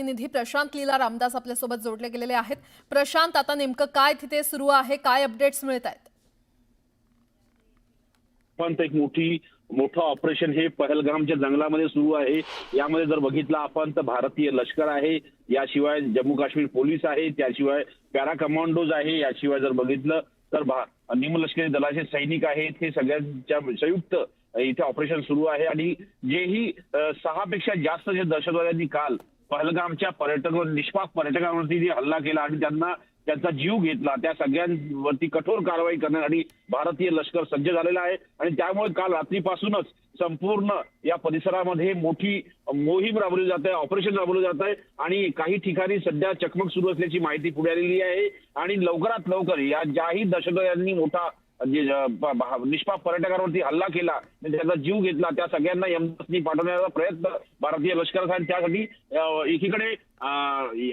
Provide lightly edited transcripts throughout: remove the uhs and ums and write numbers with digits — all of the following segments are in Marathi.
प्रतिनिधी प्रशांत लीला रामदास आपल्यासोबत जोडले गेलेले आहेत। प्रशांत, आता नेमकं काय तिथे सुरू आहे, काय अपडेट्स मिळत आहेत? पण एक मोठं ऑपरेशन हे पहलगामच्या जंगलामध्ये सुरू आहे। यामध्ये जर बघितलं आपण तर भारतीय लष्कर आहे, याशिवाय जम्मू काश्मीर पोलीस आहे, त्याशिवाय पॅरा कमांडोज आहे, याशिवाय जर बघितलं तर निमलष्करी दलाचे सैनिक आहेत। हे सगळ्यांच्या संयुक्त इथे ऑपरेशन सुरू आहे आणि जेही 6 पेक्षा जास्त जे दहशतवाद्यांनी काल पहलगामच्या निष्पाप पर्यटकांवरती जे हल्ला केला आणि त्यांचा जीव घेतला, त्या सगळ्यांवरती कठोर कारवाई करण्यासाठी भारतीय लष्कर सज्ज झालेलं आहे। आणि त्यामुळे काल रात्रीपासूनच संपूर्ण या परिसरामध्ये मोठी मोहीम राबवली जात आहे, ऑपरेशन राबवलं जात आहे आणि काही ठिकाणी सध्या चकमक सुरू असल्याची माहिती पुढे आलेली आहे। आणि लवकरात लवकर या ज्याही दहशतवाद्यांनी मोठा निष्पाप पर्यटकांवरती हल्ला केला, त्यांचा जीव घेतला, त्या सगळ्यांना यमदस्ती पाठवण्याचा प्रयत्न भारतीय लष्कराचा आहे। त्यासाठी एकीकडे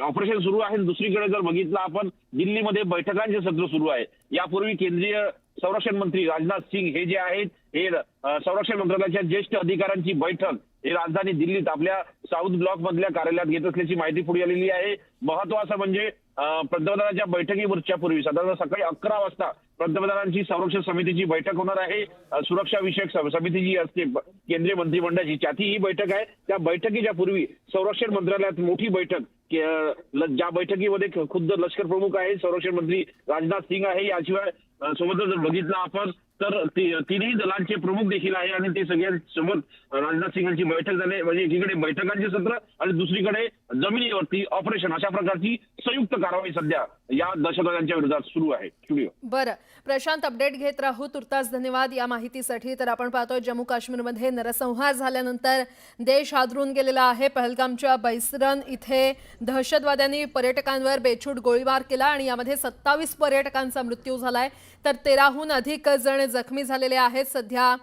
ऑपरेशन सुरू आहे, दुसरीकडे जर बघितलं आपण दिल्लीमध्ये बैठकांचे सत्र सुरू आहे। यापूर्वी केंद्रीय संरक्षण मंत्री राजनाथ सिंग हे जे आहेत, हे संरक्षण मंत्रालयाच्या ज्येष्ठ अधिकाऱ्यांची बैठक हे राजधानी दिल्लीत आपल्या साऊथ ब्लॉक मधल्या कार्यालयात घेत असल्याची माहिती पुढे आलेली आहे। महत्वाचं म्हणजे पंतप्रधानांच्या बैठकीवरच्या पूर्वी साधारण सकाळी 11 वाजता पंतप्रधानांची संरक्षण समितीची बैठक होणार आहे। सुरक्षा विषयक समिती जी असते केंद्रीय मंत्रिमंडळाची, त्याची ही बैठक आहे। त्या बैठकीच्या पूर्वी संरक्षण मंत्रालयात मोठी बैठक, ज्या बैठकीमध्ये खुद्द लष्कर प्रमुख आहे, संरक्षण मंत्री राजनाथ सिंग आहे, याशिवाय सोबतच जर बघितलं आपण तर तिन्ही दलांचे प्रमुख देखील आहे आणि ते सगळ्यांसोबत राजनाथ सिंग यांची बैठक झाली। म्हणजे एकीकडे बैठकांचे सत्र आणि दुसरीकडे जमिनीवरती ऑपरेशन, अशा प्रकारची संयुक्त कारवाई सध्या या दहशतवाद्यांच्या विरोधात सुरू आहे। स्टुडिओ बरं प्रशांत, अपडेट घेत राहू। तुर्तास धन्यवाद या माहितीसाठी। तर आपण पाहतोय जम्मू काश्मीरमध्ये नरसंहार झाल्यानंतर देश हादरून गेलेला आहे। पहलगामच्या बैसरन इथे दहशतवाद्यांनी पर्यटकांवर बेछूट गोळीबार केला आणि यामध्ये 27 पर्यटकांचा मृत्यू झालाय, तर 13हून अधिक जण जखमी झालेले आहेत। सध्या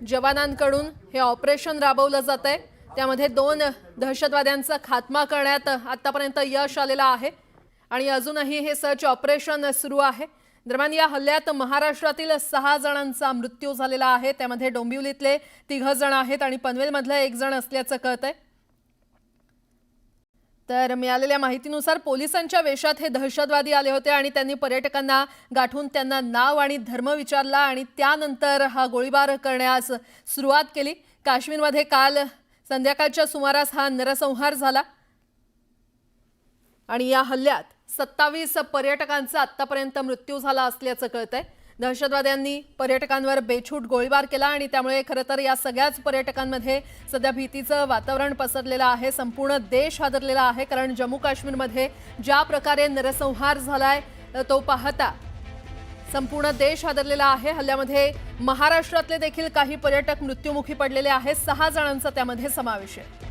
जवानांकडून हे ऑपरेशन राबवलं जात आहे, त्यामध्ये 2 दहशतवाद्यांचा खात्मा करण्यात आतापर्यंत यश आलेलं आहे आणि अजूनही हे सर्च ऑपरेशन सुरू आहे। दरम्यान या हल्ल्यात महाराष्ट्रातील 6 जणांचा मृत्यू झालेला आहे, त्यामध्ये डोंबिवलीतले 3 जण आहेत आणि पनवेलमधलं 1 जण असल्याचं कळतंय। तर मिळालेल्या माहितीनुसार पोलिसांच्या वेशात हे दहशतवादी आले होते आणि त्यांनी पर्यटकांना गाठून त्यांना नाव आणि धर्म विचारला आणि त्यानंतर हा गोळीबार करण्यास सुरुवात केली। काश्मीरमध्ये काल संध्याकाळच्या सुमारास हा नरसंहार झाला आणि या हल्ल्यात 27 पर्यटकांचा आतापर्यंत मृत्यू झाला असल्याचं कळतंय। दहशतवाद्यांनी पर्यटकांवर बेछूट गोळीबार केला आणि त्यामुळे खरं तर या सगळ्याच पर्यटकांमध्ये सध्या भीतीचं वातावरण पसरलेलं आहे। संपूर्ण देश हादरलेला आहे, कारण जम्मू काश्मीरमध्ये ज्या प्रकारे नरसंहार झालाय तो पाहता संपूर्ण देश हादरलेला आहे। हल्ल्यामध्ये महाराष्ट्रातले देखील काही पर्यटक मृत्युमुखी पडलेले आहेत, 6 जणांचा त्यामध्ये समावेश आहे।